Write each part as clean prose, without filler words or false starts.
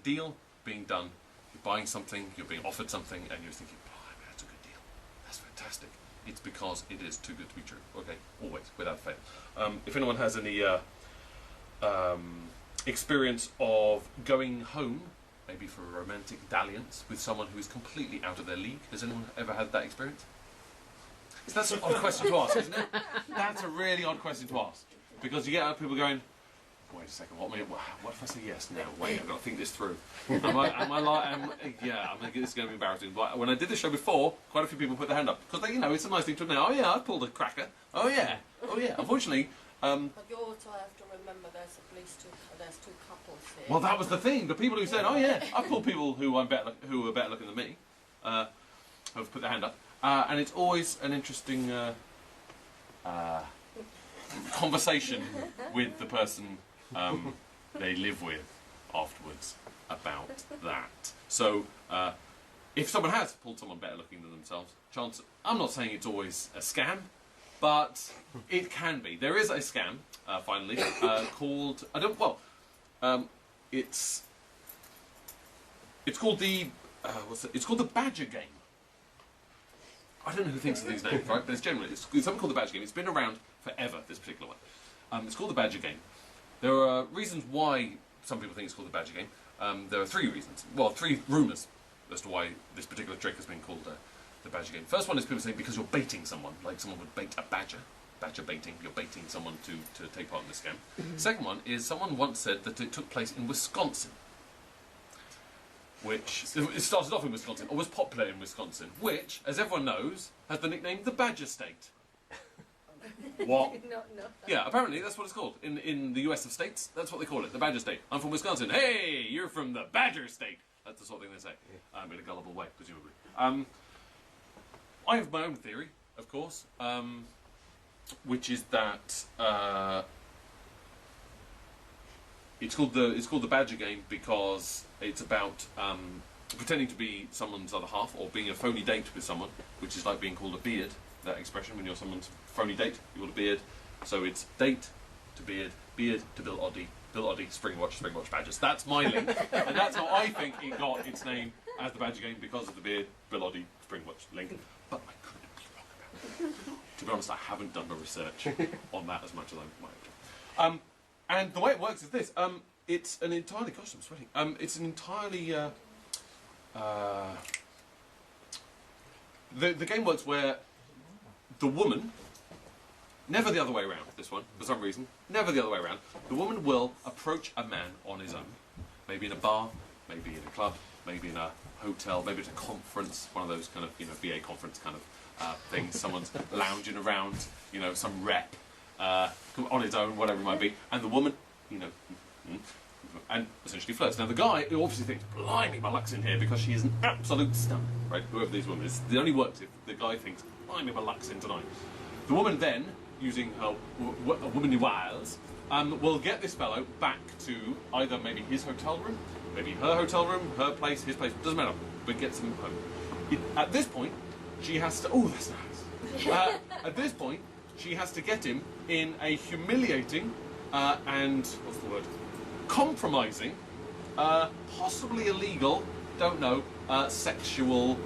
deal being done. You're buying something, you're being offered something, and you're thinking, oh, that's a good deal. That's fantastic. It's because it is too good to be true. Okay, always, without fail. If anyone has any experience of going home, maybe for a romantic dalliance with someone who is completely out of their league, has anyone ever had that experience? That's an odd question to ask, isn't it? That's a really odd question to ask. Because you get people going, wait a second, what if I say yes now? Wait, I've got to think this through. Yeah, I think this is going to be embarrassing. But when I did the show before, quite a few people put their hand up. Because, it's a nice thing to know. Oh yeah, I pulled a cracker. Oh yeah. Unfortunately... but you also have to remember there's two couples here. Well, that was the thing. The people who said, oh yeah, I pulled people who are better looking than me, have put their hand up. And it's always an interesting conversation with the person they live with afterwards about that. So, if someone has pulled someone better looking than themselves, I'm not saying it's always a scam, but it can be. There is a scam, finally, called, it's called the Badger Game. I don't know who thinks of these names, right? But it's something called the Badger Game. It's been around forever, this particular one. It's called the Badger Game. There are reasons why some people think it's called the Badger Game. There are three reasons. Well, three rumours as to why this particular trick has been called the Badger Game. First one is people saying because you're baiting someone, like someone would bait a badger. Badger baiting, you're baiting someone to take part in this scam. Second one is someone once said that it took place in Wisconsin. Which, it started off in Wisconsin, or was popular in Wisconsin, which, as everyone knows, has the nickname the Badger State. What? No. Yeah, apparently that's what it's called. In the US of states, that's what they call it, the Badger State. I'm from Wisconsin. Hey, you're from the Badger State. That's the sort of thing they say. In a gullible way, presumably. I have my own theory, of course, which is that it's called the Badger Game because it's about pretending to be someone's other half or being a phony date with someone, which is like being called a beard. That expression when you're someone's phony date, you call a beard. So it's date to beard to Bill Oddie, Spring Watch, Badgers. That's my link, and that's how I think it got its name as the Badger Game because of the beard, Bill Oddie, Spring Watch link. But I couldn't be wrong about it. To be honest, I haven't done the research on that as much as I might have done. And the way it works is this. It's an entirely... Gosh, I'm sweating. It's an entirely... The game works where the woman... Never the other way around, this one, for some reason. Never the other way around. The woman will approach a man on his own. Maybe in a bar, maybe in a club, maybe in a hotel, maybe at a conference, one of those kind of, BA conference kind of things. Someone's lounging around, some rep, on his own, whatever it might be. And the woman, and essentially flirts. Now the guy, who obviously thinks, blimey, my luck's in here, because she is an absolute stunner, right? Whoever these women is. It only works if the guy thinks, blimey, my luck's in tonight. The woman then, using her womanly wiles, will get this fellow back to either maybe his hotel room, maybe her hotel room, her place, his place, doesn't matter, but gets him home. At this point, she has to... Oh, that's nice. At this point, she has to get him in a humiliating and... what's the word? Compromising, possibly illegal, don't know, sexual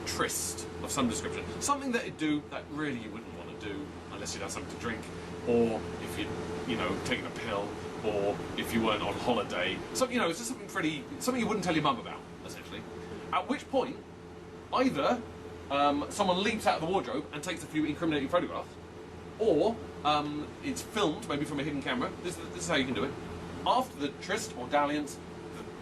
tryst of some description. Something that he'd do that really you wouldn't want to do unless you'd have something to drink, or if you'd, taken a pill, or if you weren't on holiday. So, it's just something you wouldn't tell your mum about, essentially. At which point, either someone leaps out of the wardrobe and takes a few incriminating photographs, or it's filmed, maybe from a hidden camera. This is how you can do it. After the tryst or dalliance,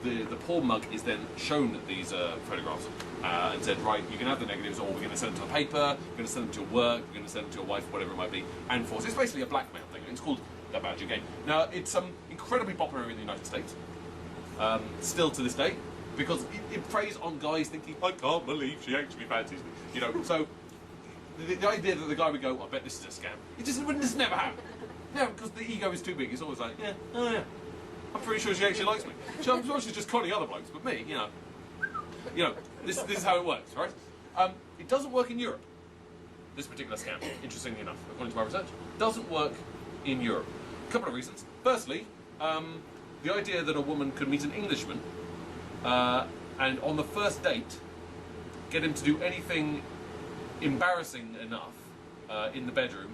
the poor mug is then shown these photographs and said, right, you can have the negatives, or we're going to send them to the paper, we're going to send them to your work, we're going to send them to your wife, whatever it might be, and force. It's basically a blackmail thing. It's called the Badger Game. Now, it's incredibly popular in the United States, still to this day, because it preys on guys thinking, I can't believe she actually fancies me. So the idea that the guy would go, I bet this is a scam, it just never happen. No, because the ego is too big. It's always like, I'm pretty sure she actually likes me. I'm sure she's just conning other blokes, but me, this is how it works, right? It doesn't work in Europe. This particular scam, interestingly enough, according to my research, doesn't work in Europe. A couple of reasons. Firstly, the idea that a woman could meet an Englishman and on the first date, get him to do anything embarrassing enough in the bedroom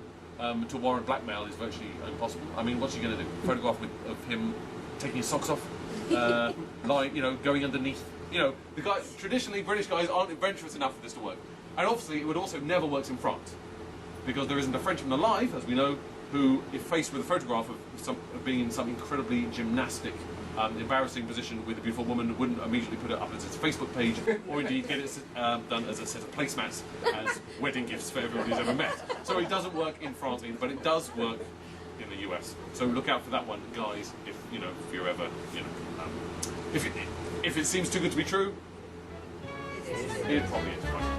to warrant blackmail is virtually impossible. I mean, what's he going to do? Photograph of him taking his socks off, lying, going underneath. The guys, traditionally British guys aren't adventurous enough for this to work. And obviously, it would also never work in France, because there isn't a Frenchman alive, as we know, who, if faced with a photograph of being in some incredibly gymnastic, embarrassing position with a beautiful woman, wouldn't immediately put it up as its Facebook page, or indeed get it done as a set of placemats as wedding gifts for everyone who's ever met. So it doesn't work in France either, but it does work in the US. So look out for that one, guys. If you're ever, if it seems too good to be true, it probably is. Right?